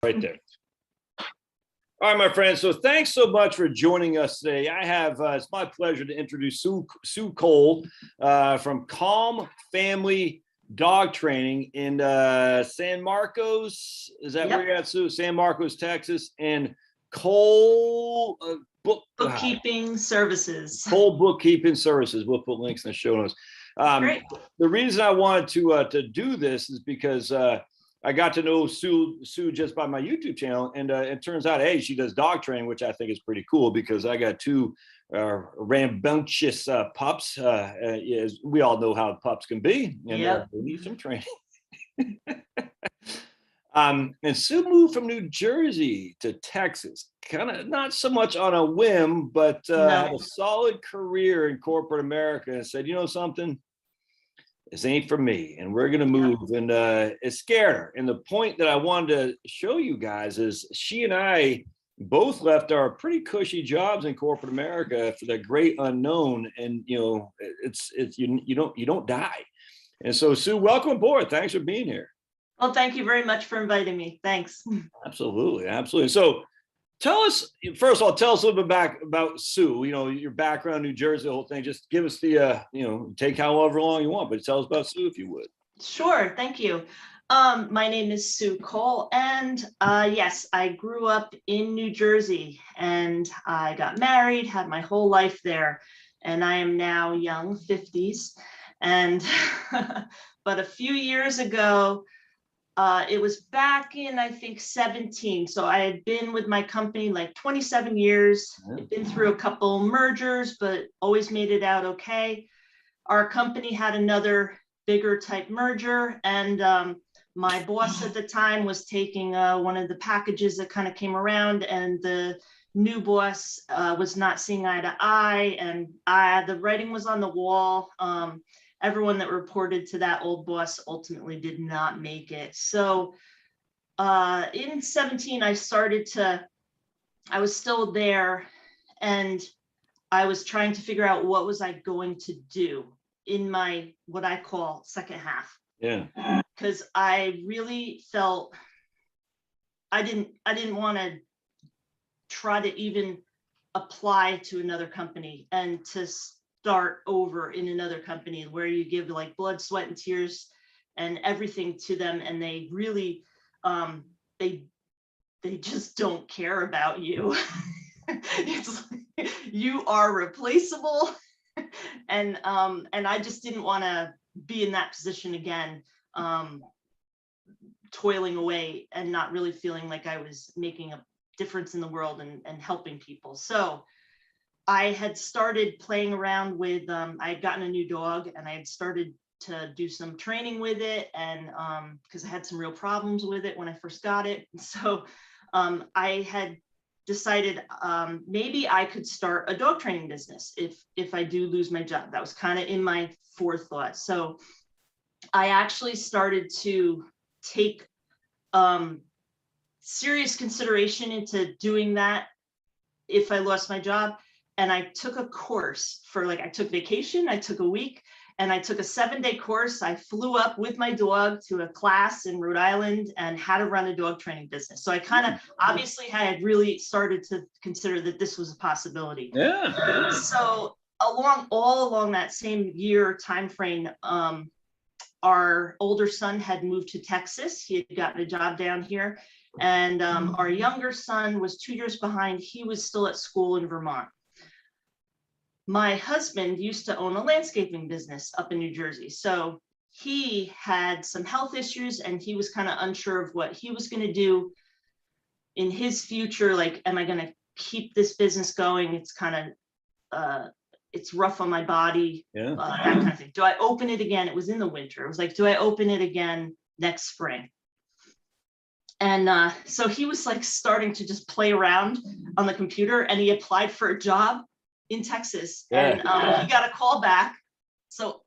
Right there. All right, my friends. So thanks so much for joining us today. I have, it's my pleasure to introduce Sue Cole from Calm Family Dog Training in San Marcos. Is that where you're at, Sue? San Marcos, Texas. And Cole Bookkeeping Services. Cole Bookkeeping Services. We'll put links in the show notes. Great. The reason I wanted to do this is because I got to know Sue just by my YouTube channel, and it turns out, hey, she does dog training, which I think is pretty cool because I got two rambunctious pups. As we all know how pups can be, and they need some training. And Sue moved from New Jersey to Texas, kind of not so much on a whim, but had a solid career in corporate America and said, you know something? This ain't for me, and we're gonna move. And it scared her. And the point that I wanted to show you guys is she and I both left our pretty cushy jobs in corporate America for the great unknown. And you know, you don't die. And so, Sue, welcome aboard. Thanks for being here. Well, thank you very much for inviting me. Thanks. Absolutely, absolutely. So, tell us, first of all, tell us a little bit about Sue, you know, your background, New Jersey, the whole thing. Just give us the, you know, take however long you want, but tell us about Sue if you would. Sure, thank you. My name is Sue Cole, and yes, I grew up in New Jersey, and I got married, had my whole life there, and I am now young 50s. And but a few years ago, it was back in, I think, 17. So I had been with my company like 27 years. I'd been through a couple mergers, but always made it out okay. Our company had another bigger type merger, and my boss at the time was taking one of the packages that kind of came around, and the new boss was not seeing eye to eye, and the writing was on the wall. Everyone that reported to that old boss ultimately did not make it. So in 17, I was still there, and I was trying to figure out what was I going to do in my, what I call second half. Yeah. Because I really felt I didn't want to try to even apply to another company and to start over in another company where you give like blood, sweat, and tears and everything to them, and they really they just don't care about you. It's like, you are replaceable. And I just didn't want to be in that position again, toiling away and not really feeling like I was making a difference in the world and helping people. So I had started playing around with, I had gotten a new dog, and I had started to do some training with it, and because I had some real problems with it when I first got it. So I had decided maybe I could start a dog training business if I do lose my job. That was kind of in my forethought. So I actually started to take serious consideration into doing that if I lost my job. And I took a course for, like, I took vacation, I took a week, and I took a 7-day course. I flew up with my dog to a class in Rhode Island and how to run a dog training business. So I kind of obviously had really started to consider that this was a possibility. Yeah. So all along that same year time frame, our older son had moved to Texas. He had gotten a job down here. And our younger son was 2 years behind. He was still at school in Vermont. My husband used to own a landscaping business up in New Jersey. So he had some health issues, and he was kind of unsure of what he was going to do in his future. Like, am I going to keep this business going? It's kind of, it's rough on my body, that kind of thing. Do I open it again? It was in the winter. It was like, do I open it again next spring? And so he was like starting to just play around on the computer, and he applied for a job in Texas, and he got a call back. So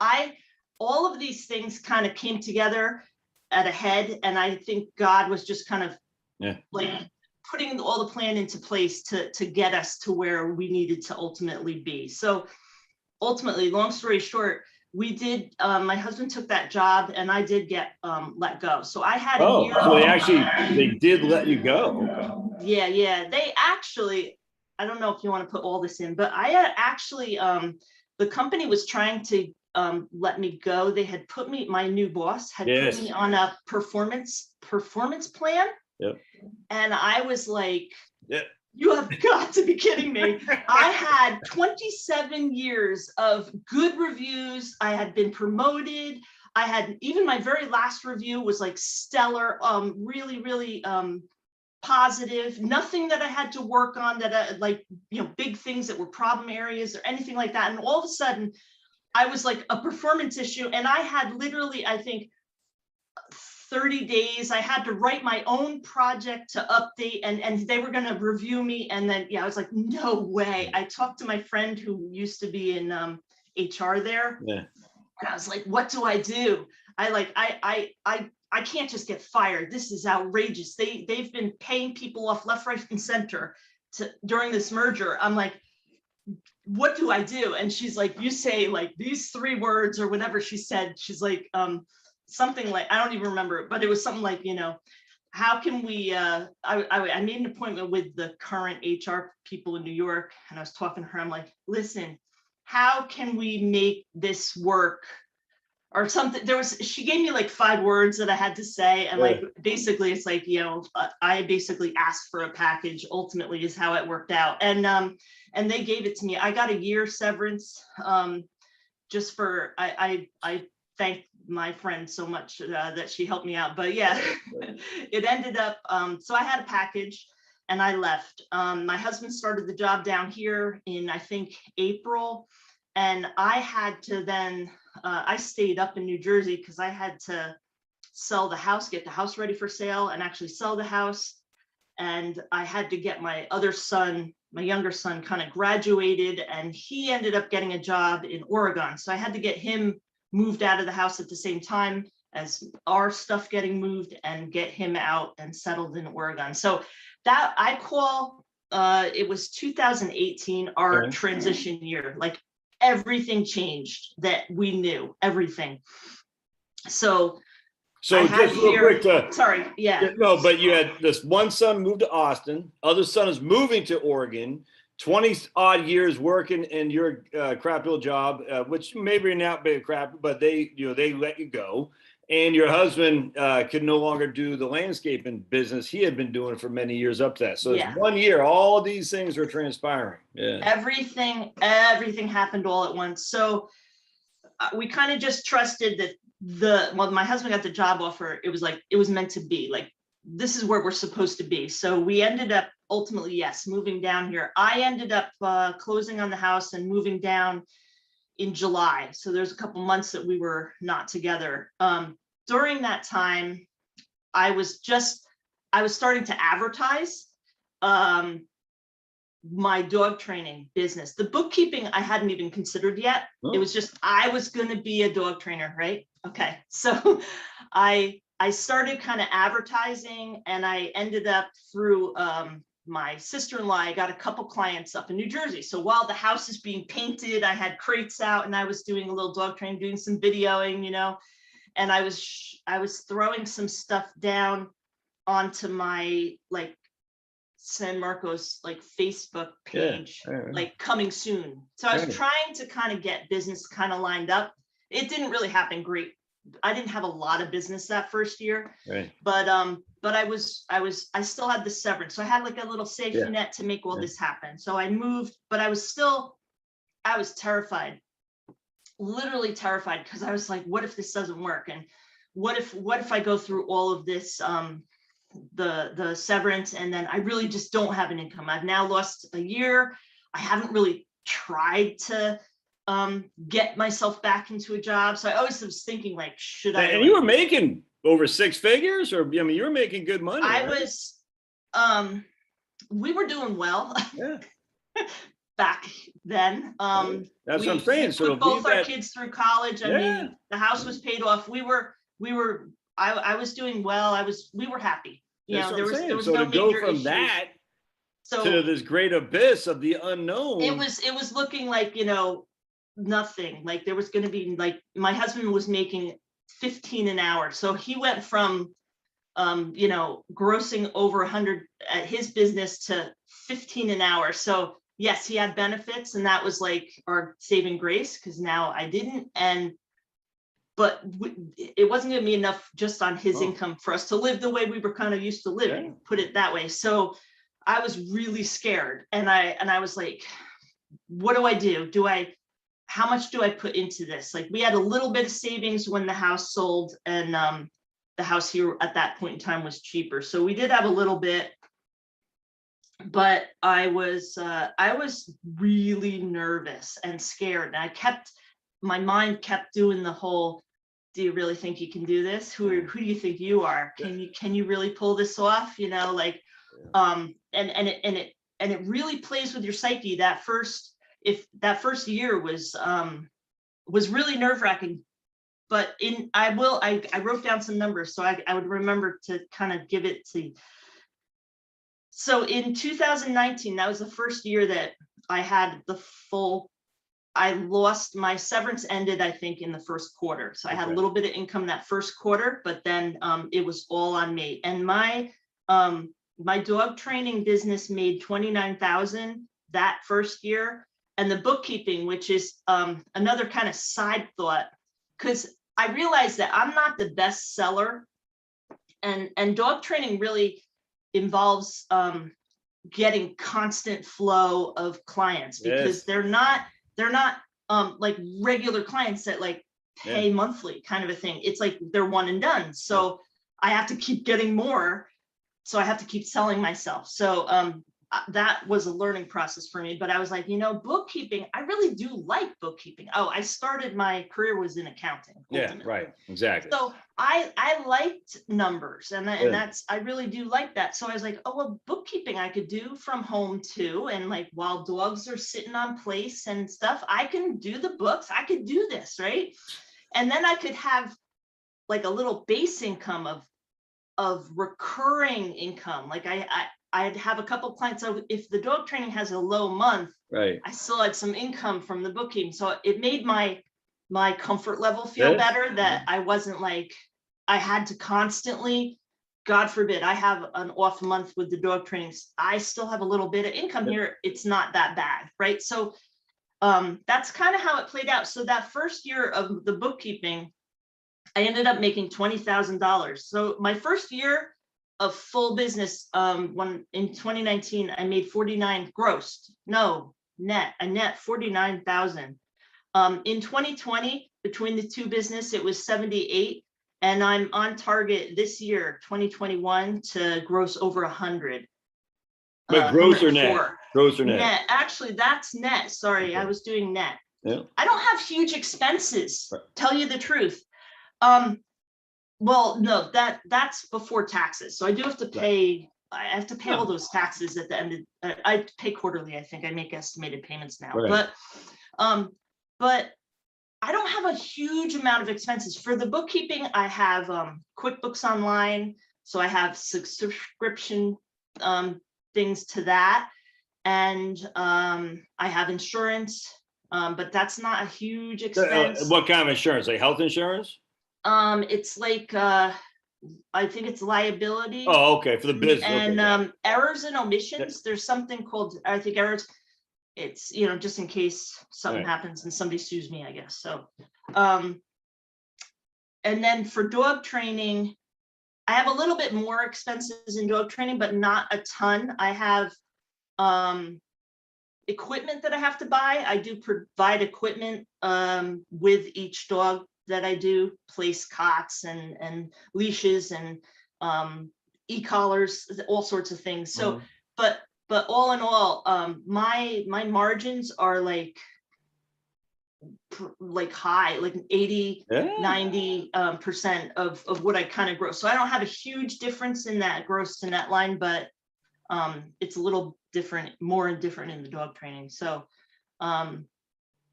all of these things kind of came together at a head, and I think God was just kind of like putting all the plan into place to get us to where we needed to ultimately be. So ultimately, long story short, we did, my husband took that job and I did get let go. So I had a year. So they did let you go. Okay. Yeah. They actually, I don't know if you want to put all this in, but I had actually, the company was trying to let me go. They had put me, my new boss had put me on a performance plan. Yep. And I was like, you have got to be kidding me. I had 27 years of good reviews. I had been promoted. I had, even my very last review was like stellar, really positive. Nothing that I had to work on that like, big things that were problem areas or anything like that. And all of a sudden I was like a performance issue. And I had literally, I think, 30 days. I had to write my own project to update and they were going to review me. And then, I was like, no way. I talked to my friend who used to be in HR there. Yeah. And I was like, what do I do? I can't just get fired. This is outrageous. They've been paying people off left, right, and center during this merger. I'm like, what do I do? And she's like, you say like these 3 words or whatever she said. She's like, something like, I don't even remember it, but it was something like, how can we, I made an appointment with the current HR people in New York. And I was talking to her. I'm like, listen, how can we make this work or something? She gave me like 5 words that I had to say. And like, basically it's like, I basically asked for a package, ultimately is how it worked out. And they gave it to me. I got a year severance, just for, I thank my friend so much that she helped me out. But yeah, it ended up, so I had a package and I left. My husband started the job down here in, I think, April. And I had to then, I stayed up in New Jersey because I had to sell the house, get the house ready for sale and actually sell the house. And I had to get my other son, my younger son, kind of graduated and he ended up getting a job in Oregon. So I had to get him moved out of the house at the same time as our stuff getting moved and get him out and settled in Oregon. So that I call, it was 2018, our transition year, like everything changed that we knew, everything. So just real quick. Sorry, yeah. No, but you had this one son moved to Austin, other son is moving to Oregon, 20 odd years working in your crap little job, which maybe you're not big crap, but they let you go. And your husband could no longer do the landscaping business he had been doing for many years up to that. So it's 1 year, all these things were transpiring. Yeah. Everything happened all at once. So we kind of just trusted that my husband got the job offer. It was like, it was meant to be like, this is where we're supposed to be. So we ended up ultimately, moving down here. I ended up closing on the house and moving down in July. So there's a couple months that we were not together. During that time, I was starting to advertise my dog training business. The bookkeeping I hadn't even considered yet. It was just, I was going to be a dog trainer, right? Okay. So I started kind of advertising and I ended up through my sister-in-law, I got a couple clients up in New Jersey. So while the house is being painted, I had crates out and I was doing a little dog training, doing some videoing, and I was throwing some stuff down onto my like San Marcos like Facebook page, like coming soon. So I was trying to kind of get business kind of lined up. It didn't really happen great. I didn't have a lot of business that first year, but I still had the severance. So I had like a little safety net to make all this happen. So I moved, but I was terrified, literally terrified. Cause I was like, what if this doesn't work? And what if I go through all of this, the severance, and then I really just don't have an income. I've now lost a year. I haven't really tried to get myself back into a job. So I always was thinking like, should I? And you were making over 6 figures, or I mean, you were making good money. I was, we were doing well back then. That's what I'm saying. So both our kids through college. I mean, the house was paid off. I was doing well. We were happy. There was so no to go major from issues. that to this great abyss of the unknown. It was looking like, nothing. Like there was going to be like, my husband was making 15 an hour. So he went from, you know, grossing over 100 at his business to 15 an hour. So yes, he had benefits, and that was like our saving grace, because now I didn't. But it wasn't going to be enough just on his income for us to live the way we were kind of used to living, put it that way. So I was really scared, and I was like, what do I do? How much do I put into this? Like, we had a little bit of savings when the house sold, and the house here at that point in time was cheaper. So we did have a little bit, but I was really nervous and scared. And my mind kept doing the whole, do you really think you can do this? Who do you think you are? Can you really pull this off? You know, like, and it really plays with your psyche. That first year was really nerve-wracking. But I wrote down some numbers, so I would remember to kind of give it to. So in 2019, that was the first year that I had I lost, my severance ended, I think, in the first quarter. So I had a little bit of income that first quarter, but then it was all on me. And my dog training business made $29,000 that first year. And the bookkeeping, which is another kind of side thought, because I realized that I'm not the best seller, and dog training really involves getting constant flow of clients, because they're not like regular clients that like pay monthly kind of a thing. It's like they're one and done. So I have to keep getting more. So I have to keep selling myself. So that was a learning process for me. But I was like, you know, bookkeeping, I really do like bookkeeping. Oh, my career was in accounting. Ultimately. Yeah, right. Exactly. So I liked numbers, and I really do like that. So I was like, oh, well, bookkeeping I could do from home too. And like, while dogs are sitting on place and stuff, I can do the books. I could do this, right? And then I could have like a little base income of recurring income. Like I'd have a couple of clients. So if the dog training has a low month, right, I still had some income from the bookkeeping. So it made my comfort level feel better, that I wasn't like, I had to constantly, God forbid, I have an off month with the dog trainings, I still have a little bit of income here. It's not that bad, right? So that's kind of how it played out. So that first year of the bookkeeping, I ended up making $20,000. So my first year of full business, when in 2019, I made 49 gross, no, net 49,000. In 2020, between the two business, it was 78. And I'm on target this year, 2021, to gross over 100. But gross or net? Gross or net? Net. Actually, that's net. Sorry, okay. I was doing net. Yeah. I don't have huge expenses, tell you the truth. Well, no, that's before taxes. So I do have to pay, I have to pay all those taxes at the end of, I pay quarterly. I think I make estimated payments now, but I don't have a huge amount of expenses. For the bookkeeping, I have QuickBooks Online. So I have subscription things to that. And I have insurance, but that's not a huge expense. What kind of insurance? Like health insurance? It's like, I think it's liability. Oh, okay, for the business. And errors and omissions. There's something called, I think, errors. It's, you know, just in case something happens and somebody sues me, I guess. So, and then for dog training, I have a little bit more expenses in dog training, but not a ton. I have equipment that I have to buy. I do provide equipment with each dog that I do, place cots and leashes and e-collars, all sorts of things. So, but all in all, my margins are like high, like 80, 90% of what I kind of gross. So I don't have a huge difference in that gross to net line, but it's a little different, more different in the dog training. So, and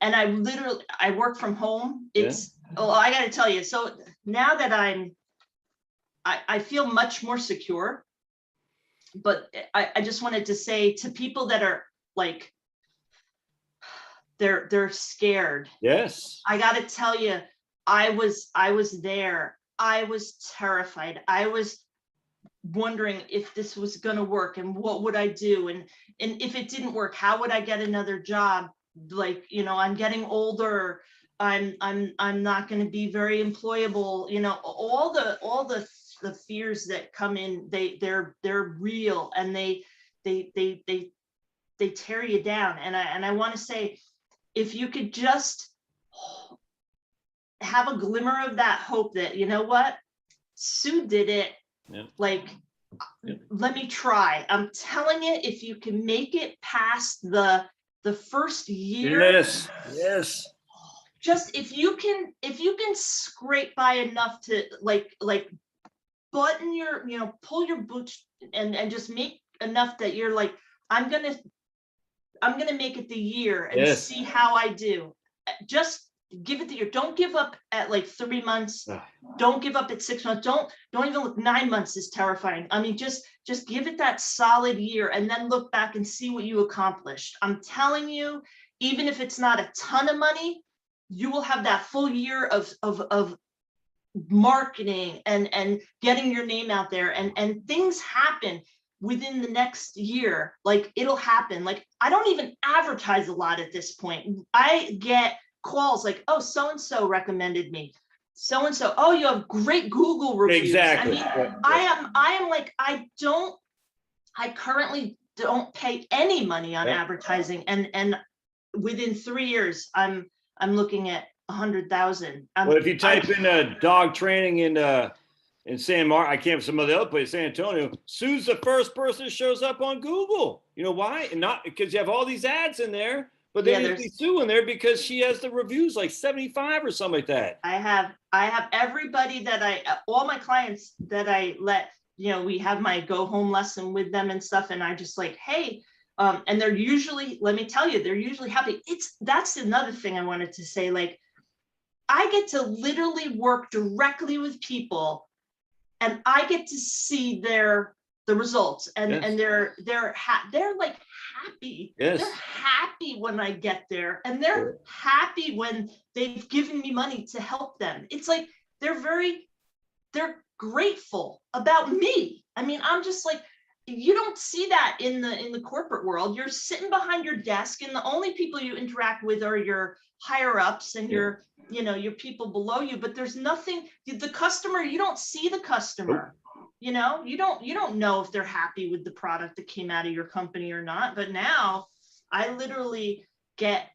I work from home. It's, oh, I got to tell you. So now that I feel much more secure, but I just wanted to say to people that are like, they're scared. Yes. I got to tell you, I was there. I was terrified. I was wondering if this was going to work and what would I do, and if it didn't work, how would I get another job? Like, you know, I'm getting older. I'm not going to be very employable. You know, all the fears that come in, they're real, and they tear you down. And I want to say, if you could just have a glimmer of that hope that, you know what, Sue did it. Yeah. Like, yeah. Let me try. I'm telling you, if you can make it past the first year. Yes. Yes. Just if you can scrape by enough to like button your, you know, pull your boots and just make enough that you're like, I'm gonna make it the year and yes. see how I do. Just give it the year. Don't give up at like 3 months. Don't give up at 6 months. Don't even look. 9 months is terrifying. I mean, just give it that solid year and then look back and see what you accomplished. I'm telling you, even if it's not a ton of money, you will have that full year of marketing and getting your name out there, and things happen within the next year. Like, it'll happen. Like, I don't even advertise a lot at this point. I get calls like, oh, so-and-so recommended me. So-and-so, oh, you have great Google reviews. Exactly. I mean, I am like, I currently don't pay any money on advertising. And within 3 years, I'm looking at 100,000. Well, if you type in dog training in San Marcos, I can't, some of the other place, San Antonio, Sue's the first person that shows up on Google. You know why? And not because you have all these ads in there, but then you see Sue in there because she has the reviews like 75 or something like that. I have everybody that all my clients that I let, you know, we have my go home lesson with them and stuff. And I just like, hey, and they're usually, let me tell you, they're usually happy. That's another thing I wanted to say. Like, I get to literally work directly with people, and I get to see the results, and they're like happy. Yes. They're happy when I get there, and they're happy when they've given me money to help them. It's like they're grateful about me. I mean, I'm just like, you don't see that in the corporate world. You're sitting behind your desk, and the only people you interact with are your higher ups and your people below you. But there's nothing, the customer, you don't see the customer. You know, you don't know if they're happy with the product that came out of your company or not. But now I literally get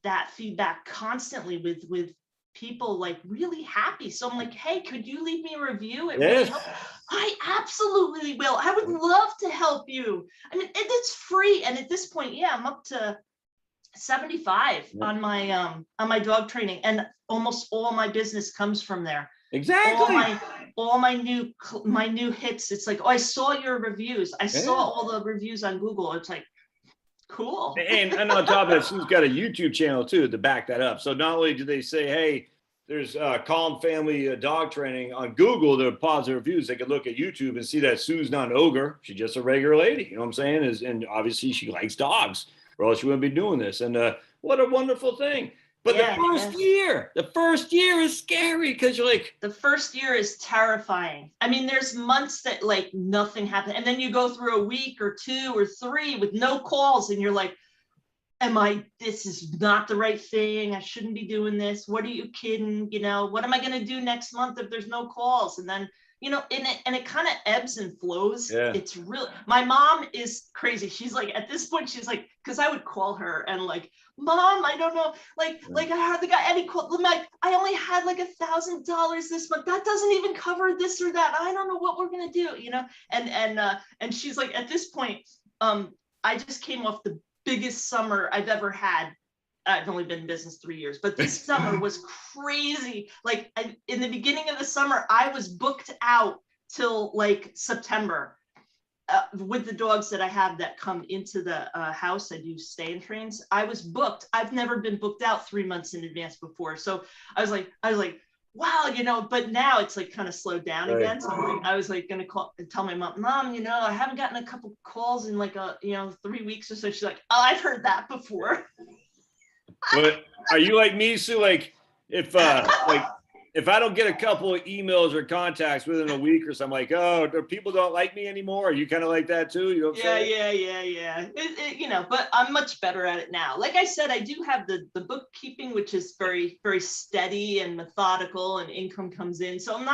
that feedback constantly with people like really happy. So I'm like, hey, could you leave me a review? It really helps. I absolutely will. I would love to help you. I mean, it's free. And at this point, I'm up to 75 on my dog training, and almost all my business comes from there. Exactly. All my new hits. It's like, oh, I saw your reviews. I saw all the reviews on Google. It's like, cool. And on top of that, Sue's got a YouTube channel too to back that up. So not only do they say, hey, there's Calm Family Dog Training on Google, there are positive reviews. They could look at YouTube and see that Sue's not an ogre. She's just a regular lady. You know what I'm saying? And obviously she likes dogs, or else she wouldn't be doing this. And what a wonderful thing. But the first year is scary, because you're like, the first year is terrifying. I mean, there's months that like nothing happened. And then you go through a week or 2 or 3 with no calls, and you're like, this is not the right thing. I shouldn't be doing this. What are you kidding? You know, what am I going to do next month if there's no calls? And then, you know, and it kind of ebbs and flows. Yeah. It's really, my mom is crazy. She's like, at this point, she's like, because I would call her and like, Mom, I don't know, like I hardly got any call. I'm like, I only had like $1,000 this month. That doesn't even cover this or that. I don't know what we're gonna do, you know. And she's like, at this point, I just came off the biggest summer I've ever had. I've only been in business 3 years, but this summer was crazy. Like in the beginning of the summer, I was booked out till like September with the dogs that I have that come into the house. I do stay in trains. I was booked. I've never been booked out 3 months in advance before. So I was like, wow, you know, but now it's like kind of slowed down again. So I was like going to call and tell my mom, you know, I haven't gotten a couple calls in like 3 weeks or so. She's like, oh, I've heard that before. But are you like me, Sue? Like if I don't get a couple of emails or contacts within a week or something, like, oh, people don't like me anymore. Are you kind of like that too? You know what I'm saying? Yeah. But I'm much better at it now. Like I said, I do have the bookkeeping, which is very, very steady and methodical, and income comes in. So I'm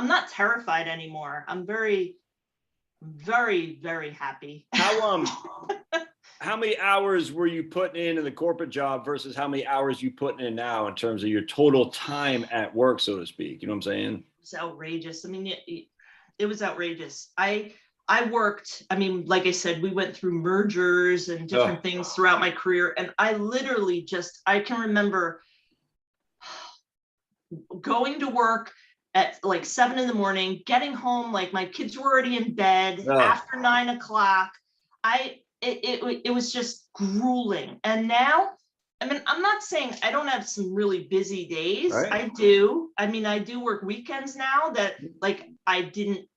not terrified anymore. I'm very, very, very happy. How many hours were you putting in the corporate job versus how many hours you putting in now in terms of your total time at work, so to speak? You know what I'm saying? It's outrageous. I mean, it was outrageous. I worked, I mean, like I said, we went through mergers and different things throughout my career. And I literally I can remember going to work at like 7 a.m, getting home, like my kids were already in bed after 9 o'clock. It was just grueling. And now, I mean, I'm not saying I don't have some really busy days. Right. I do. I mean, I do work weekends now that like I did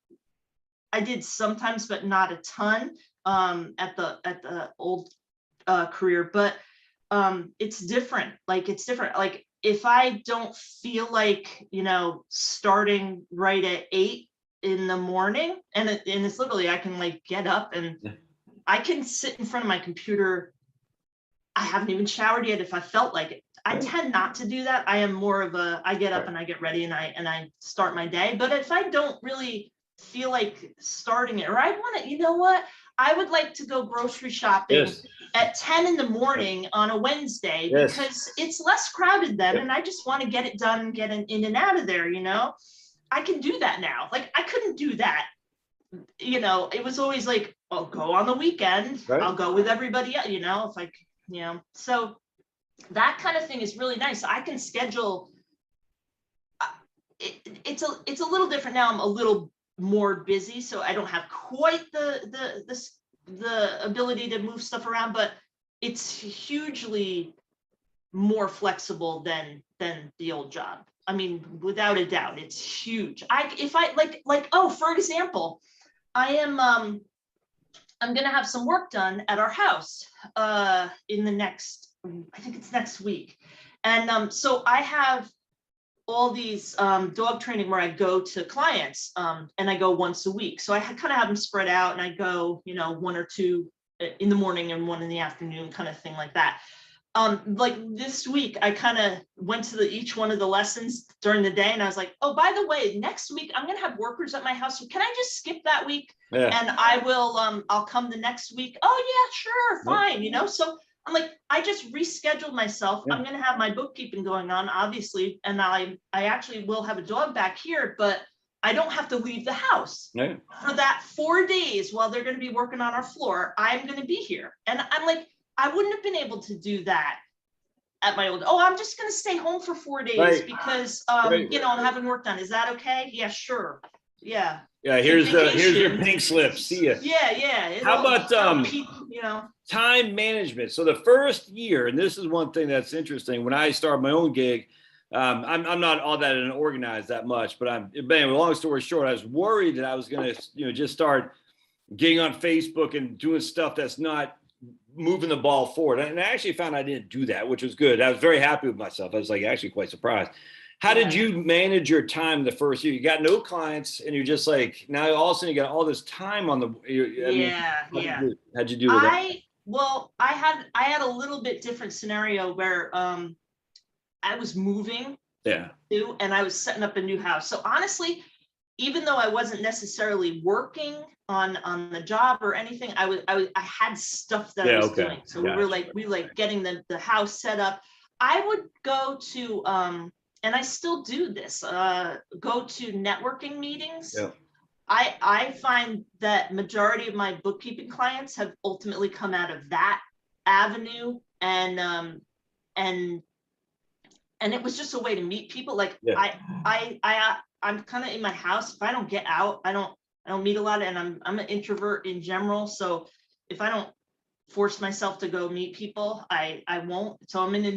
sometimes, but not a ton at the old career. But it's different. Like it's different. Like if I don't feel like, starting right at 8 a.m, and it's literally, I can like get up and I can sit in front of my computer. I haven't even showered yet if I felt like it. I tend not to do that. I am more of I get up and I get ready and I start my day. But if I don't really feel like starting it, or I want to, you know what? I would like to go grocery shopping at 10 a.m. on a Wednesday because it's less crowded then. And I just want to get it done, get in and out of there, I can do that now. Like I couldn't do that. It was always like, I'll go on the weekend. I'll go with everybody else, if I, so that kind of thing is really nice. I can schedule. It's a little different now. I'm a little more busy, so I don't have quite the ability to move stuff around, but it's hugely more flexible than the old job. I mean, without a doubt, it's huge. For example, I'm going to have some work done at our house in the next, I think it's next week. And so I have all these dog training where I go to clients and I go once a week. So I kind of have them spread out and I go, 1 or 2 in the morning and 1 in the afternoon, kind of thing like that. Like this week, I kind of went to each one of the lessons during the day and I was like, oh, by the way, next week, I'm going to have workers at my house. So can I just skip that week? Yeah. And I will, I'll come the next week. Oh yeah, sure. Fine. So I'm like, I just rescheduled myself. Yeah. I'm going to have my bookkeeping going on, obviously. And I actually will have a dog back here, but I don't have to leave the house for that 4 days while they're going to be working on our floor. I'm going to be here. And I'm like, I wouldn't have been able to do that at my old, I'm just going to stay home for 4 days because, I'm having work done. Is that okay? Yeah, sure. Yeah. Yeah. Here's your pink slip. See ya. Yeah. How about, time management? So the first year, and this is one thing that's interesting, when I started my own gig, I'm not all that organized that much, but anyway, long story short, I was worried that I was going to, just start getting on Facebook and doing stuff that's not moving the ball forward. And I actually found I didn't do that, which was good. I was very happy with myself. I was like actually quite surprised. How did you manage your time the first year? You got no clients and you're just like, now all of a sudden you got all this time on the, how'd you do with that? Well, I had a little bit different scenario where I was moving too, and I was setting up a new house. So honestly, even though I wasn't necessarily working on the job or anything, I had stuff that I was doing. So we were like getting the house set up. I would go to and I still do this, go to networking meetings. Yeah. I find that majority of my bookkeeping clients have ultimately come out of that avenue, and it was just a way to meet people. Like I'm kind of in my house. If I don't get out, I don't meet a lot, and I'm an introvert in general. So if I don't force myself to go meet people, I won't. So I'm in a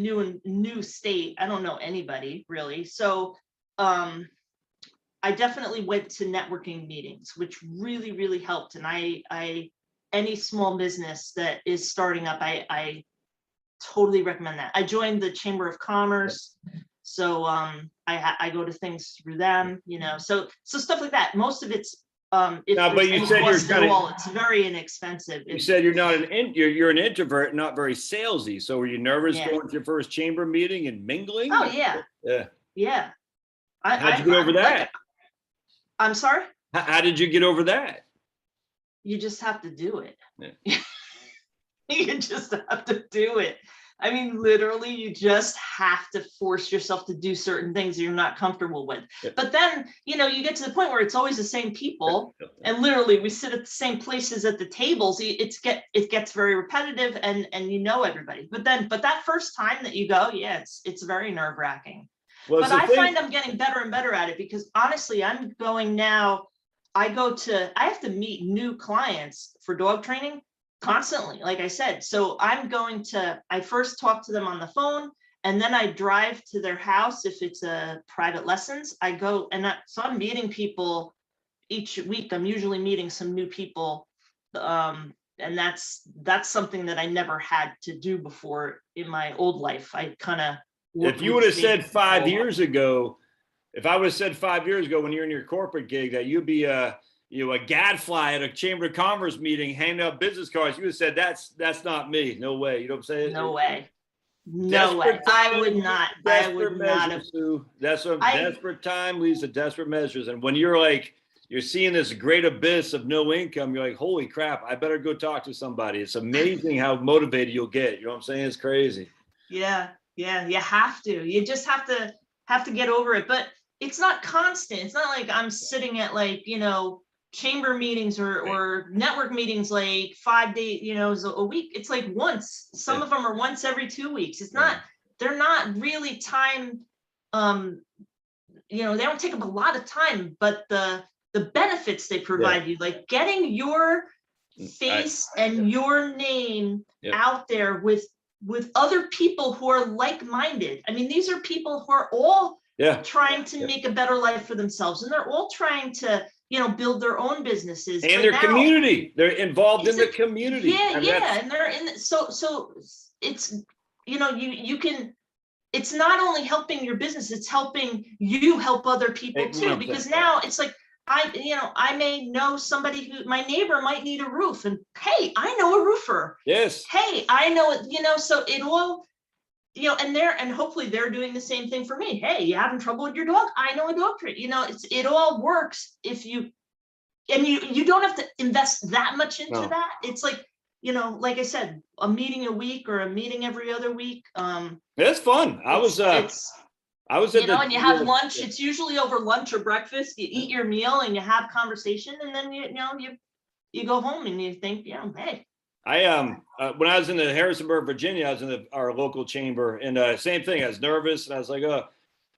new state. I don't know anybody really. So I definitely went to networking meetings, which really, really helped. And I any small business that is starting up, I totally recommend that. I joined the Chamber of Commerce. So I go to things through them, you know, so stuff like that. Most of it's if No, but there's you any said you're cost at all, it's very inexpensive. You said you're not you're an introvert, not very salesy. So were you nervous Yeah. going to your first chamber meeting and mingling? Oh yeah. Yeah. Yeah. How'd you get over that? Like, I'm sorry? How did you get over that? You just have to do it. Yeah. You just have to do it. I mean, literally, you just have to force yourself to do certain things you're not comfortable with. Yeah. But then, you know, you get to the point where it's always the same people, and literally we sit at the same places at the tables. It gets very repetitive, and you know everybody. But that first time that you go, yeah, it's very nerve-wracking. Well, but I find I'm getting better and better at it, because honestly, I'm going now. I have to meet new clients for dog training constantly, like I said. So I first talk to them on the phone, and then I drive to their house. If it's a private lessons, I go, so I'm meeting people each week. I'm usually meeting some new people. And that's something that I never had to do before in my old life. I kind of, if you would have said 5 years ago, if I would have said 5 years ago when you're in your corporate gig that you'd be a gadfly at a Chamber of Commerce meeting handing out business cards, you would have said that's not me. No way. You know what I'm saying? No way. No way. I would not. I would not have. That's a desperate time leads to desperate measures. And when you're seeing this great abyss of no income, you're like, holy crap, I better go talk to somebody. It's amazing how motivated you'll get. You know what I'm saying? It's crazy. Yeah. Yeah. You have to. You just have to get over it. But it's not constant. It's not like I'm sitting at chamber meetings or network meetings like 5 days, a week. It's like once. Some of them are once every 2 weeks. It's not, they're not really time, they don't take up a lot of time, but the benefits they provide you, like getting your face and your name out there with other people who are like-minded. I mean, these are people who are all trying to make a better life for themselves, and they're all trying to build their own businesses and their community. They're involved in the community. And they're in. So it's you can. It's not only helping your business; it's helping you help other people too. Because now it's like I may know somebody who my neighbor might need a roof, and hey, I know a roofer. Yes. Hey, I know it. So it all. And hopefully they're doing the same thing for me. Hey, you having trouble with your dog? I know a dog trainer. It all works if you don't have to invest that much into that. It's like, like I said, a meeting a week or a meeting every other week. It's fun. I was at and you have lunch. It's usually over lunch or breakfast. You eat your meal and you have conversation, and then you go home and you think, hey. When I was in the Harrisonburg, Virginia, I was in our local chamber, and same thing. I was nervous, and I was like,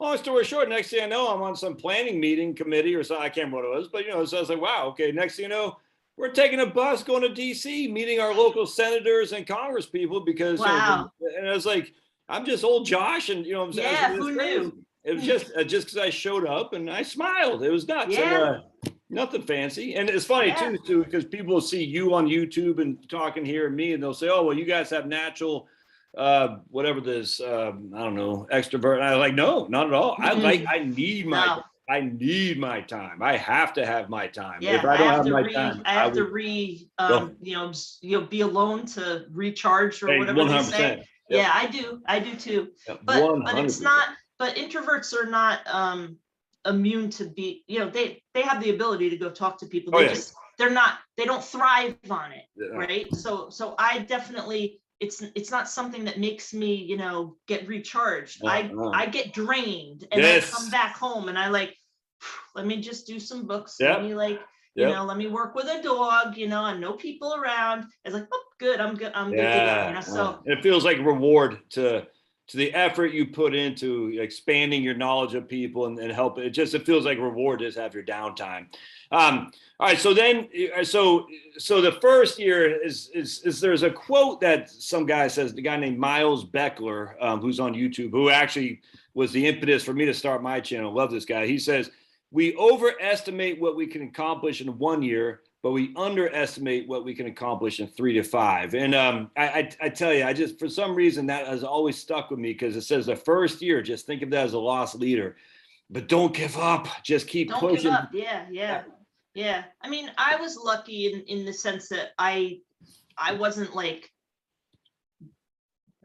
long story short, next thing I know, I'm on some planning meeting committee or something. I can't remember what it was, but so I was like, wow, okay. Next thing you know, we're taking a bus going to DC, meeting our local senators and Congress people because, and I was like, I'm just old Josh, and I'm saying, yeah, who knew? It was just because I showed up and I smiled. It was nuts. Yeah. And, nothing fancy. And it's funny too, because people will see you on YouTube and talking here and me, and they'll say, oh, well, you guys have natural, whatever this, I don't know, extrovert. And I was like, no, not at all. I need my time. I have to have my time. Yeah, if I don't have my time, I have to be alone to recharge or whatever 100%. They say. Yep. Yeah, I do too. Yep. But it's not, but introverts are not, immune to be, they have the ability to go talk to people. They don't thrive on it, right? So I definitely, it's not something that makes me, get recharged. I get drained, and I come back home and I let me just do some books. Let me let me work with a dog, and no people around. It's like, oh, good, I'm good to go. So it feels like reward to the effort you put into expanding your knowledge of people and help. It feels like reward to have your downtime. All right. So then, so the first year is there's a quote that some guy says, the guy named Miles Beckler, who's on YouTube, who actually was the impetus for me to start my channel. Love this guy. He says, we overestimate what we can accomplish in 1 year, but we underestimate what we can accomplish in 3 to 5. And I tell you, I just, for some reason, that has always stuck with me, because it says the first year, just think of that as a lost leader, but don't give up. Just keep pushing. Don't give up. Yeah. I mean, I was lucky in the sense that I wasn't like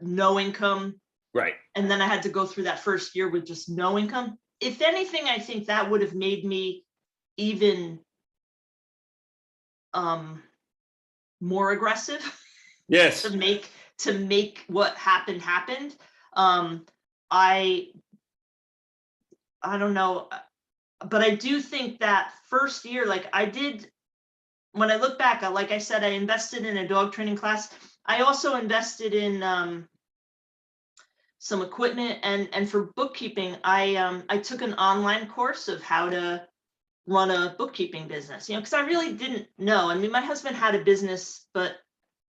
no income. Right. And then I had to go through that first year with just no income. If anything, I think that would have made me even more aggressive. Yes. to make what happened. I don't know, but I do think that first year, like I did, when I look back, like I said, I invested in a dog training class. I also invested in some equipment, and for bookkeeping, I took an online course of how to run a bookkeeping business, because I really didn't know. I mean, my husband had a business, but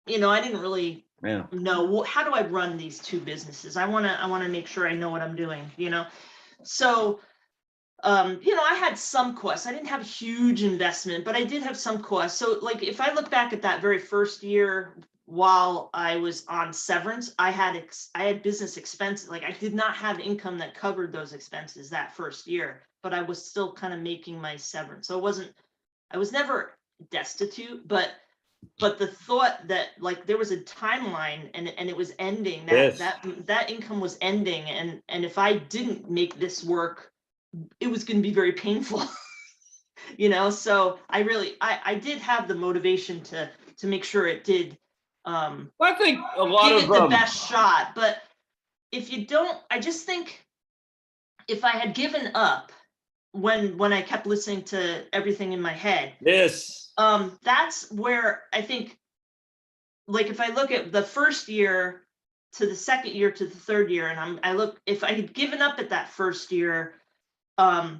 I didn't really know, how do I run these two businesses? I want to make sure I know what I'm doing, So, I had some costs. I didn't have a huge investment, but I did have some costs. So like, if I look back at that very first year, while I was on severance, I had business expenses. Like I did not have income that covered those expenses that first year, but I was still kind of making my severance. So I was never destitute, but the thought that like there was a timeline and it was ending, that income was ending. And if I didn't make this work, it was going to be very painful. So I did have the motivation to make sure it did. I think a lot give of it the best shot. But if you don't, I just think if I had given up when I kept listening to everything in my head, that's where I think, like if I look at the first year to the second year to the third year, and if I had given up at that first year, I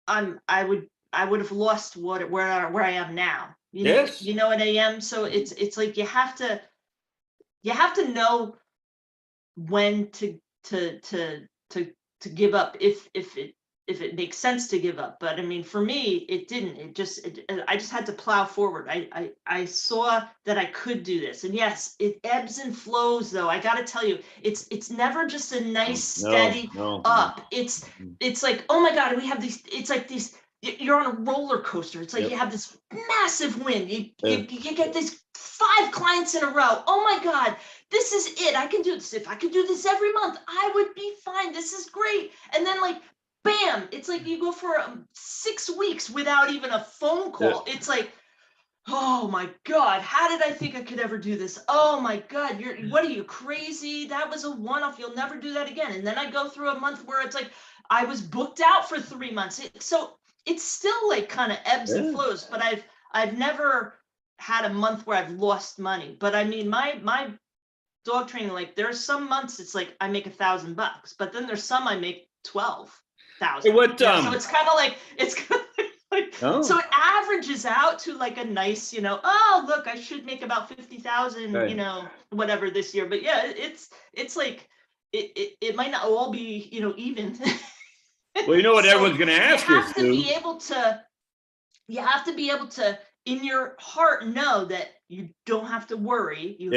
would have lost where I am now. You know what I am. So it's like you have to know when to give up if it makes sense to give up. But I mean, for me, it didn't. I just had to plow forward. I saw that I could do this. And yes, it ebbs and flows, though. I got to tell you, it's never just a nice steady up. It's like, oh my God, we have these. It's like these. You're on a roller coaster. It's like you have this massive win. You get these 5 clients in a row. Oh my God, this is it. I can do this. If I could do this every month, I would be fine. This is great. And then like, bam, it's like you go for 6 weeks without even a phone call. It's like, oh my God, how did I think I could ever do this? Oh my God, what are you, crazy? That was a one-off. You'll never do that again. And then I go through a month where it's like I was booked out for 3 months. So it's still like kind of ebbs and flows, but I've never had a month where I've lost money. But I mean, my dog training, like there's some months it's like I make $1,000, but then there's some I make 12,000. So it's kind of like so it averages out to like a nice, oh look, I should make about 50,000, whatever this year. But yeah, it's like it might not all be even. Well, you know what, so everyone's going to ask you. You have to be able to, in your heart, know that you don't have to worry. You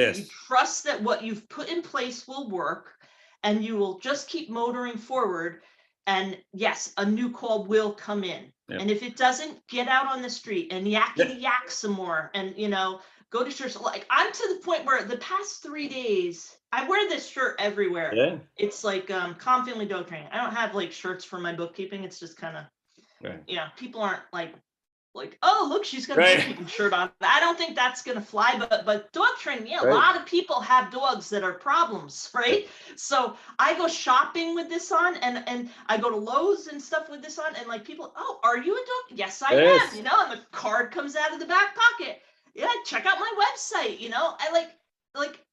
trust that what you've put in place will work, and you will just keep motoring forward. And yes, a new call will come in. And if it doesn't, get out on the street and yak some more, and go to church. Like I'm to the point where the past 3 days, I wear this shirt everywhere. It's like Calm Family Dog Training. I don't have like shirts for my bookkeeping. It's just kind of, people aren't like, oh look, she's got a bookkeeping shirt on. I don't think that's gonna fly. But dog training, a lot of people have dogs that are problems, right? So I go shopping with this on, and I go to Lowe's and stuff with this on, and like people, oh, are you a dog? Yes, I am. And the card comes out of the back pocket. Check out my website. I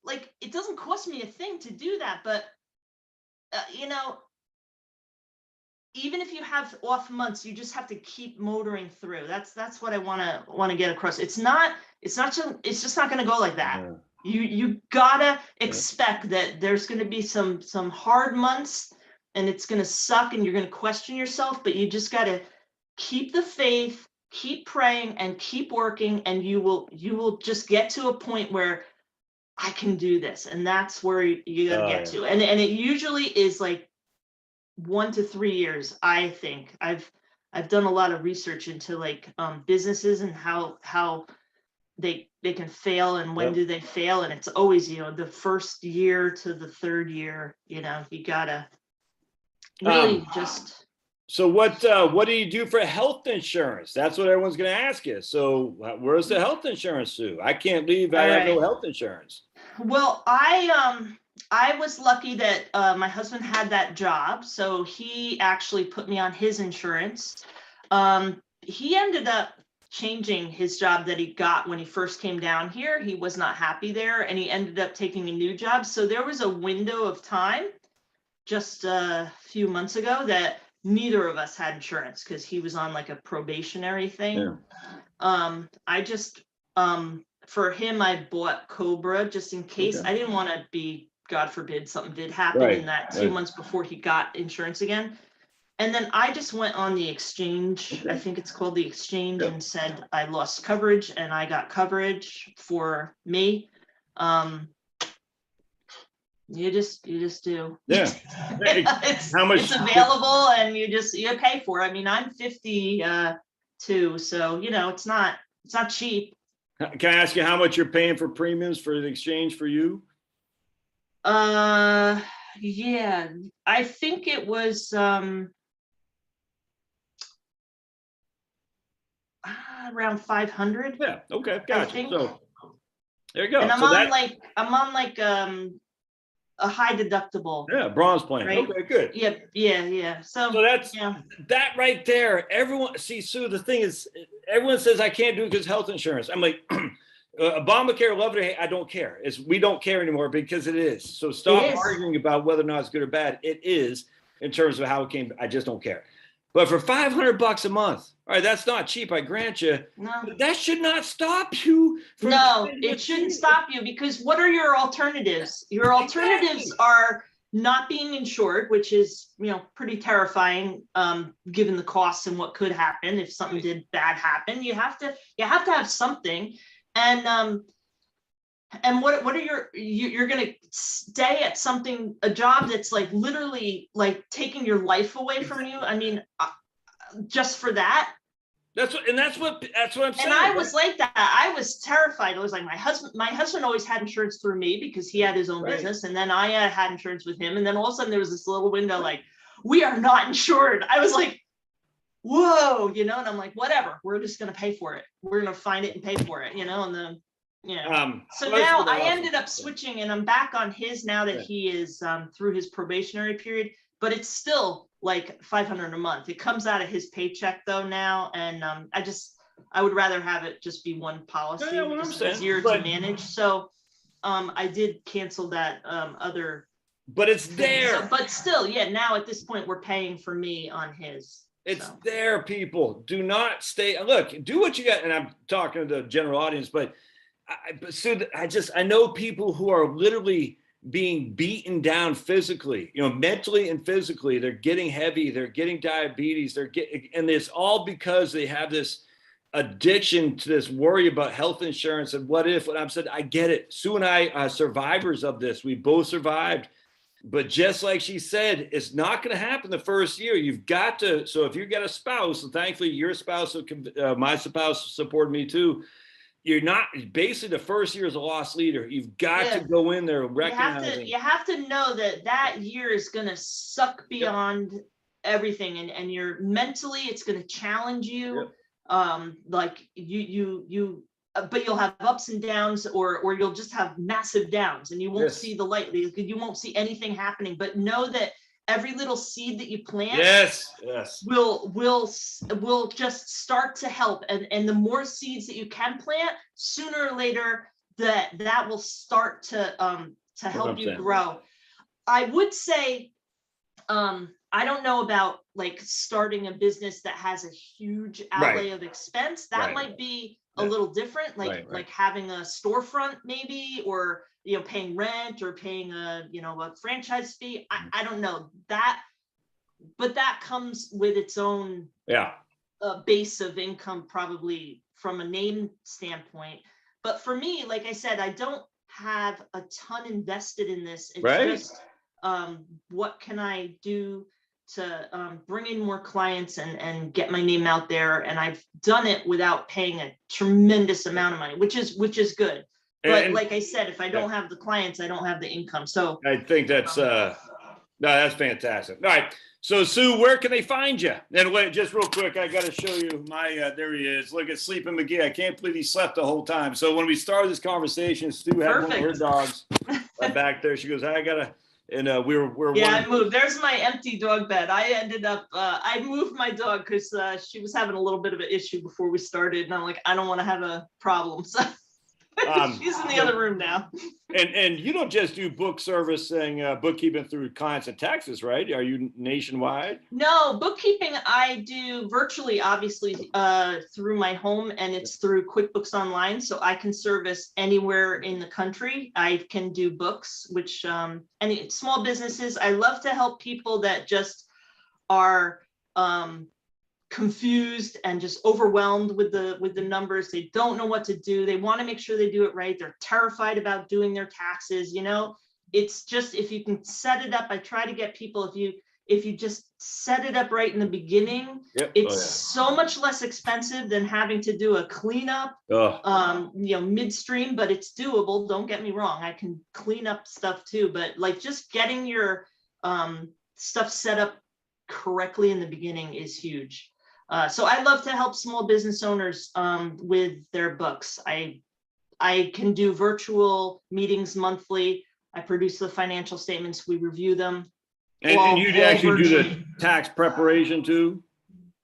like it doesn't cost me a thing to do that, but even if you have off months, you just have to keep motoring through. That's what I want to get across. It's just not going to go like that. You gotta expect that there's going to be some hard months, and it's going to suck, and you're going to question yourself, but you just got to keep the faith keep praying and keep working, and you will just get to a point where I can do this. And that's where you got to get to. And it usually is like 1 to 3 years. I think I've done a lot of research into like businesses and how they can fail and when do they fail. And it's always, the first year to the third year, you gotta really just. So what do you do for health insurance? That's what everyone's going to ask you. So where's the health insurance, Sue? I can't believe I have no health insurance. Well, I was lucky that my husband had that job, so he actually put me on his insurance. He ended up changing his job that he got when he first came down here. He was not happy there, and he ended up taking a new job. So there was a window of time just a few months ago that neither of us had insurance because he was on like a probationary thing. I just for him, I bought Cobra just in case. I didn't want to be, God forbid, something did happen in that 2 months before he got insurance again. And then I just went on the exchange, I think it's called the exchange, and said I lost coverage, and I got coverage for me. You just do. Yeah. How much? It's available, and you pay for it. I mean, I'm 52, so it's not cheap. Can I ask you how much you're paying for premiums for the exchange for you? Yeah, I think it was around 500. Yeah. Okay. Gotcha. So there you go. And I'm on like a high deductible. Yeah, bronze plan. Right? Okay, good. Yeah. So that's that right there. Everyone, see, Sue, the thing is, everyone says I can't do it because health insurance. I'm like, Obamacare, love it or hate, I don't care. We don't care anymore because it is. So stop arguing about whether or not it's good or bad. It is in terms of how it came. I just don't care. But for $500 a month, all right, that's not cheap, I grant you. No. But that should not stop you. No, it shouldn't stop you, because what are your alternatives? Your alternatives are not being insured, which is, pretty terrifying, given the costs and what could happen if something did bad happen. You have to have something. And what are you're going to stay at something, a job that's like literally like taking your life away from you. I mean, just for that. That's what I'm saying. And I was like that. I was terrified. I was like, my husband always had insurance through me because he had his own business. And then I had insurance with him. And then all of a sudden there was this little window, like, we are not insured. I was like, whoa, and I'm like, whatever, we're just going to pay for it. We're going to find it and pay for it, and then, so now I ended up switching, and I'm back on his now that he is through his probationary period, but it's still like $500 a month. It comes out of his paycheck though now. And I would rather have it just be one policy. It's easier to manage. So I did cancel that other. But it's there. So, but still, now at this point, we're paying for me on his. It's there, people. Do not stay. Look, do what you got. And I'm talking to the general audience, but I know people who are literally being beaten down physically, mentally and physically. They're getting heavy. They're getting diabetes. And it's all because they have this addiction to this worry about health insurance and what if. What I'm saying, I get it. Sue and I are survivors of this. We both survived. But just like she said, it's not going to happen the first year. You've got to. So if you've got a spouse, and thankfully your spouse, my spouse supported me too. You're not, basically the first year is a lost leader. You've got to go in there recognizing. You have to know that year is going to suck beyond everything, and you're mentally, it's going to challenge you. Like you but you'll have ups and downs, or you'll just have massive downs, and you won't see the light. You won't see anything happening. But know that every little seed that you plant will just start to help. And the more seeds that you can plant, sooner or later that will start to help you grow. I would say, I don't know about like starting a business that has a huge outlay of expense. That might be a little different, like having a storefront maybe, or paying rent, or paying a franchise fee. I don't know that, but that comes with its own a base of income probably from a name standpoint. But for me, like I said, I don't have a ton invested in this. It's just what can I do to bring in more clients and get my name out there. And I've done it without paying a tremendous amount of money, which is good. But like I said, if I don't have the clients, I don't have the income. So I think that's no, that's fantastic. All right. So Sue, where can they find you? And wait, just real quick, I got to show you my, there he is. Look at Sleeping McGee. I can't believe he slept the whole time. So when we started this conversation, Sue had one of her dogs back there. She goes, I gotta, and we're I moved. There's my empty dog bed. I ended up, I moved my dog because she was having a little bit of an issue before we started. And I'm like, I don't want to have a problem. So she's in the other room now. And you don't just do book servicing, bookkeeping through clients in Texas, right? Are you nationwide? No, bookkeeping I do virtually, obviously, through my home, and it's through QuickBooks Online. So I can service anywhere in the country. I can do books, which any small businesses. I love to help people that just are confused and just overwhelmed with the numbers. They don't know what to do. They want to make sure they do it right. They're terrified about doing their taxes. You know, it's just, if you can set it up, I try to get people, if you just set it up right in the beginning, it's so much less expensive than having to do a cleanup, midstream, but it's doable. Don't get me wrong. I can clean up stuff too, but like just getting your stuff set up correctly in the beginning is huge. So I love to help small business owners with their books. I can do virtual meetings monthly. I produce the financial statements. We review them. And you actually do the tax preparation too?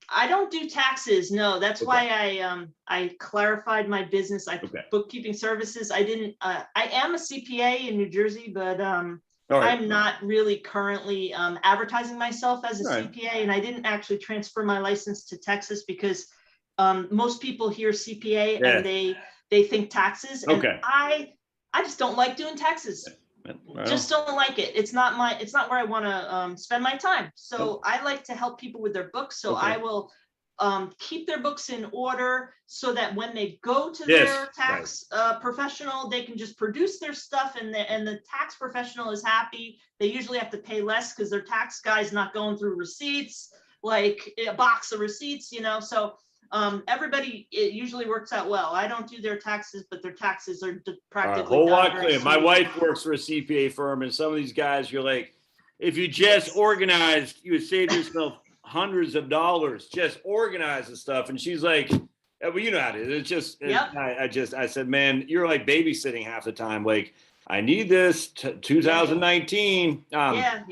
I don't do taxes. No, that's why I clarified my business. Bookkeeping services. I didn't. I am a CPA in New Jersey, but I'm not really currently advertising myself as a CPA, and I didn't actually transfer my license to Texas because most people hear CPA and they think taxes, and I just don't like doing taxes. Just don't like it. It's not where I want to spend my time. So I like to help people with their books. So I will keep their books in order so that when they go to their tax professional, they can just produce their stuff, and the tax professional is happy. They usually have to pay less because their tax guy's not going through receipts, like a box of receipts, you know. So everybody, it usually works out well. I don't do their taxes, but their taxes are practically a whole lot clear. My wife works for a CPA firm, and some of these guys, you're like, if you just organized, you would save yourself hundreds of dollars. Just organize the stuff. And she's like, well, you know how it is. It's just, I said, man, you're like babysitting half the time. Like, I need this 2019. I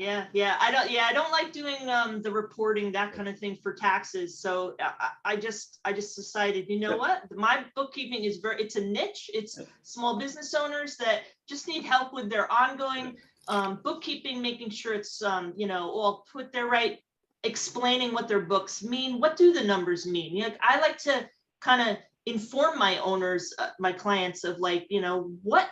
don't like doing the reporting, that kind of thing for taxes. So I just decided, you know what, my bookkeeping is it's a niche. It's small business owners that just need help with their ongoing bookkeeping, making sure it's all put there right, explaining what their books mean. What do the numbers mean? You know, I like to kind of inform my owners, my clients, of like, you know, what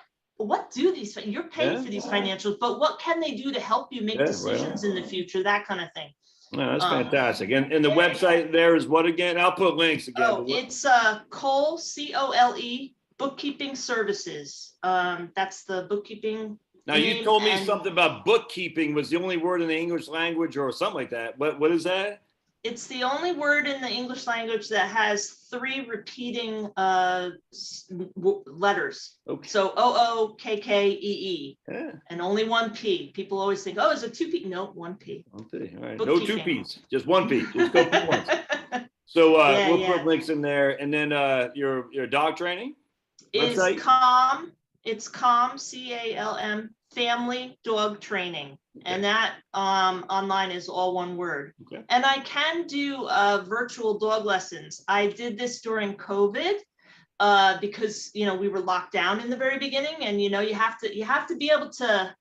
do these, you're paying for these financials, but what can they do to help you make decisions in the future, that kind of thing. No, that's fantastic. And the website there is what again? I'll put links again. It's Cole, COLE, Bookkeeping Services. That's the bookkeeping. Now you told me something about bookkeeping was the only word in the English language or something like that. What is that? It's the only word in the English language that has 3 repeating letters. Okay. So OOKKEE, and only 1 P. People always think, oh, is it 2 P? No, 1 P. 1 P. All right. No 2 Ps, just 1 P. Just go P once. So we'll put links in there, and then your dog training is website? CALM. It's CALM, CALM, Family Dog Training. And that online is all one word. And I can do virtual dog lessons. I did this during COVID because, you know, we were locked down in the very beginning, and, you know, you have to be able to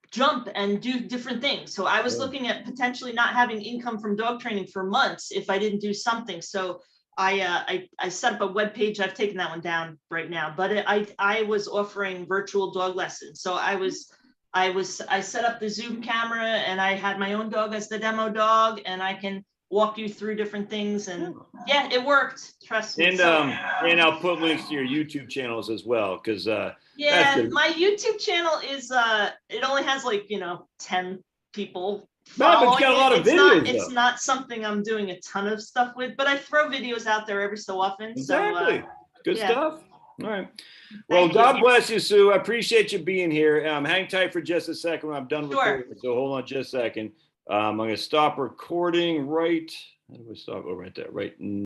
jump and do different things. So I was looking at potentially not having income from dog training for months if I didn't do something. So I set up a web page. I've taken that one down right now, but I was offering virtual dog lessons. So I set up the Zoom camera, and I had my own dog as the demo dog, and I can walk you through different things, and yeah, it worked. Trust me. And and I'll put links to your YouTube channels as well, because yeah, my YouTube channel is it only has like 10 people but it's following got a lot of it. videos. It's not something I'm doing a ton of stuff with, but I throw videos out there every so often. Exactly. So good yeah. stuff. All right. Well, God bless you, Sue. I appreciate you being here. Hang tight for just a second when I'm done recording. So hold on just a second. I'm going to stop recording right. How do we stop? Oh, right there. Right.